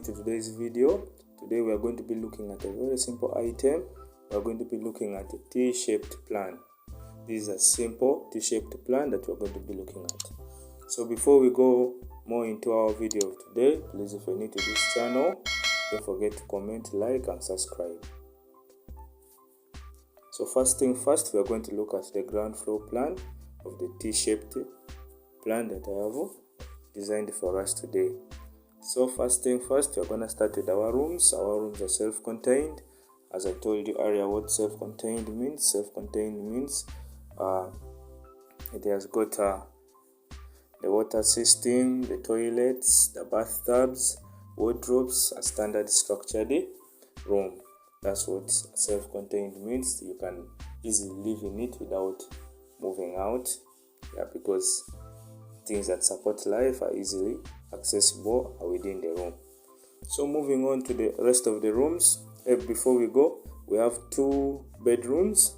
me to today's video. Today we are going to be looking at a very simple item. We are going to be looking at a T-shaped plan. This is a simple T-shaped plan that we are going to be looking at. So before we go more into our video of today, please, if you're new to this channel, don't forget to comment, like and subscribe. So first thing first, we are going to look at the ground floor plan of the T-shaped plan that I have designed for us today. So first thing first, we are going to start with our rooms. Our rooms are self-contained. As I told you earlier, what self-contained means. Self-contained means it has got the water system, the toilets, the bathtubs, wardrobes, a standard structured room. That's what self-contained means. You can easily live in it without moving out, because things that support life are easily accessible within the room. So moving on to the rest of the rooms, before we go, we have 2 bedrooms.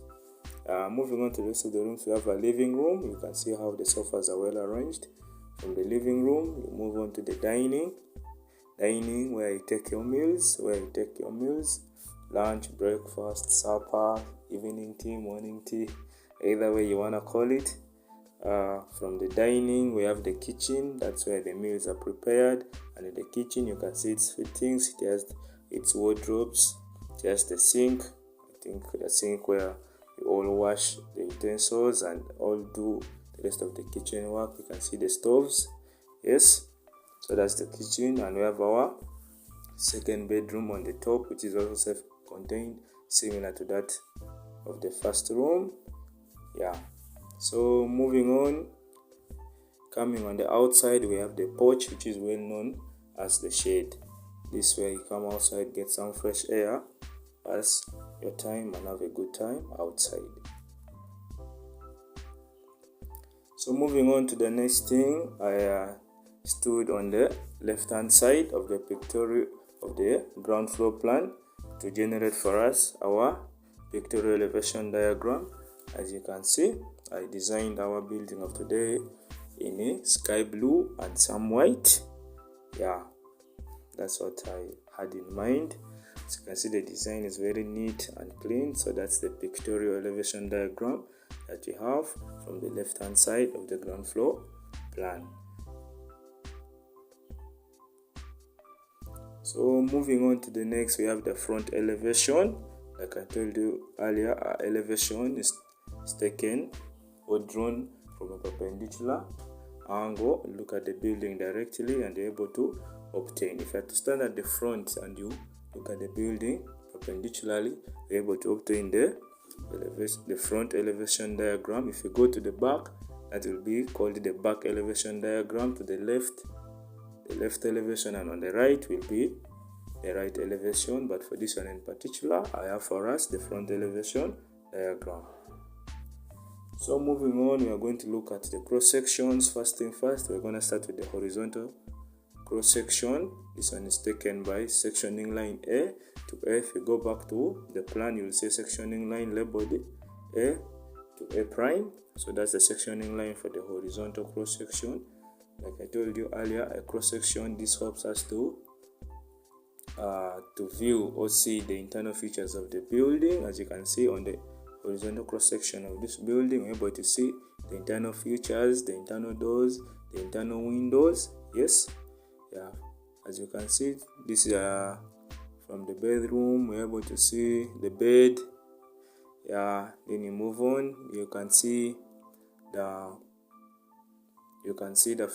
Moving on to the rest of the rooms, we have a living room. You can see how the sofas are well arranged. From the living room, you move on to the dining where you take your meals, lunch, breakfast, supper, evening tea, morning tea, either way you want to call it. From the dining, we have the kitchen. That's where the meals are prepared. And in the kitchen, you can see its fittings. It has its wardrobes. It has the sink. I think the sink where you all wash the utensils and all do the rest of the kitchen work. You can see the stoves. Yes, so that's the kitchen. And we have our second bedroom on the top, which is also self-contained, similar to that of the first room. So moving on, coming on the outside, we have the porch, which is well known as the shade. This way you come outside, get some fresh air, pass your time and have a good time outside. So moving on to the next thing, I stood on the left hand side of the pictorial of the ground floor plan to generate for us our pictorial elevation diagram. As you can see, I designed our building of today in a sky blue and some white. That's what I had in mind. As you can see, the design is very neat and clean. So that's the pictorial elevation diagram that we have from the left hand side of the ground floor plan. So moving on to the next, we have the front elevation. Like I told you earlier, our elevation is taken or drawn from a perpendicular angle. Look at the building directly and you're able to obtain. If you have to stand at the front and you look at the building perpendicularly, you're able to obtain the front elevation diagram. If you go to the back, that will be called the back elevation diagram. To the left elevation, and on the right will be the right elevation. But for this one in particular, I have for us the front elevation diagram. So moving on, we are going to look at the cross sections. First thing first, we're going to start with the horizontal cross section. This one is taken by sectioning line A to A. If you go back to the plan, you will see sectioning line labeled A to A prime. So that's the sectioning line for the horizontal cross section. Like I told you earlier, a cross section, this helps us to view or see the internal features of the building. As you can see on the horizontal cross section of this building, we're able to see the internal features, the internal doors, the internal windows. Yes, as you can see, this is from the bedroom. We're able to see the bed. Then you move on, you can see the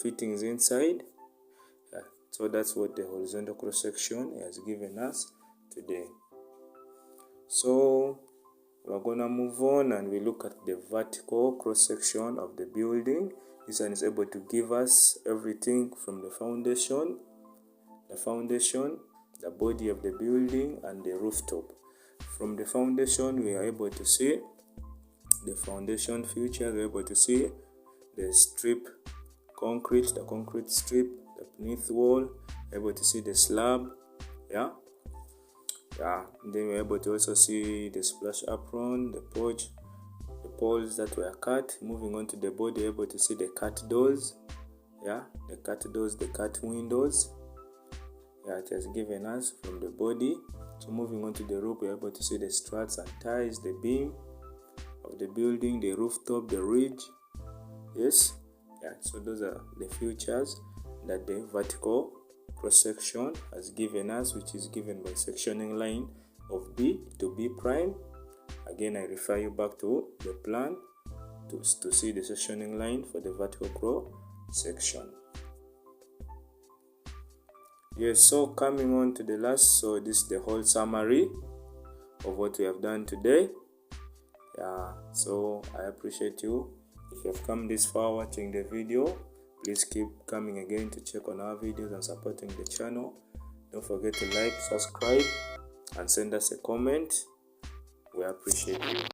fittings inside. So that's what the horizontal cross section has given us today. So we're gonna move on and we look at the vertical cross section of the building. This one is able to give us everything from the foundation, the body of the building, and the rooftop. From the foundation, we are able to see the foundation feature. We're able to see the strip concrete, the concrete strip, the beneath wall. We're able to see the slab. Then we're able to also see the splash apron, the porch, the poles that were cut. Moving on to the body, we're able to see the cut doors. The cut doors, the cut windows. it has given us from the body. So moving on to the roof, we're able to see the struts and ties, the beam of the building, the rooftop, the ridge. Yes, so those are the features that the vertical cross section has given us, which is given by sectioning line of B to B prime. Again, I refer you back to the plan to see the sectioning line for the vertical cross section. Yes, so coming on to the last, so this is the whole summary of what we have done today. So I appreciate you. If you have come this far watching the video, please keep coming again to check on our videos and supporting the channel. Don't forget to like, subscribe, and send us a comment. We appreciate you.